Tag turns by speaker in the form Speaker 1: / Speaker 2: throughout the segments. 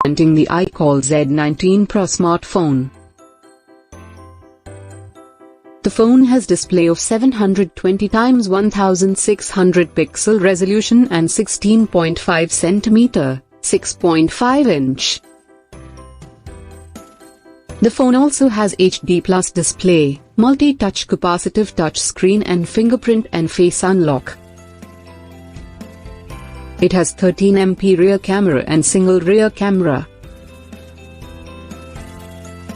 Speaker 1: Presenting the IKALL Z19 Pro smartphone. The phone has display of 720 x 1600 pixel resolution and 16.5 cm, 6.5 inch. The phone also has HD Plus display, multi-touch capacitive touchscreen and fingerprint and face unlock. It has 13MP rear camera and single rear camera.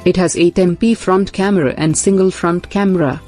Speaker 1: It has 8MP front camera and single front camera.